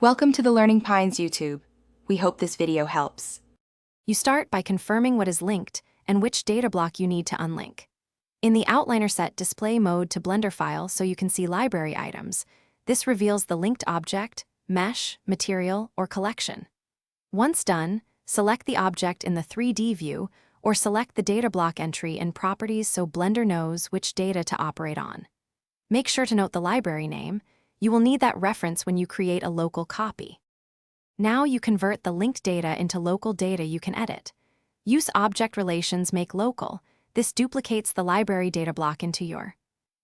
Welcome to the Learning Pines YouTube. We hope this video helps. You start by confirming what is linked and which data block you need to unlink. In the outliner, set display mode to Blender file so you can see library items. This reveals the linked object, mesh, material, or collection. Once done, select the object in the 3D view or select the data block entry in Properties so Blender knows which data to operate on. Make sure to note the library name. You will need that reference when you create a local copy. Now you convert the linked data into local data you can edit. Use object relations make local. This duplicates the library data block into your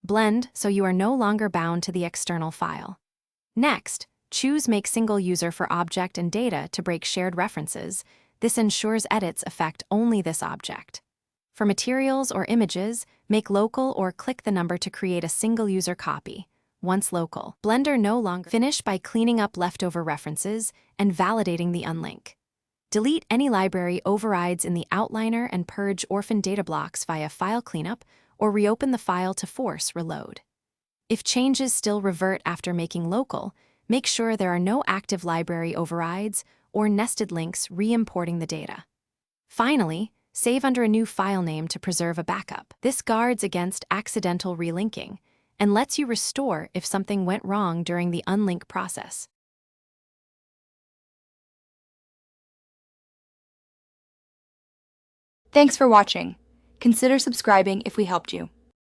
blend so you are no longer bound to the external file. Next, choose make single user for object and data to break shared references. This ensures edits affect only this object. For materials or images, make local or click the number to create a single user copy. Once local, Blender no longer finish by cleaning up leftover references and validating the unlink. Delete any library overrides in the outliner and purge orphan data blocks via file cleanup or reopen the file to force reload. If changes still revert after making local, make sure there are no active library overrides or nested links re-importing the data. Finally, save under a new file name to preserve a backup. This guards against accidental relinking and lets you restore if something went wrong during the unlink process. Thanks for watching. Consider subscribing if we helped you.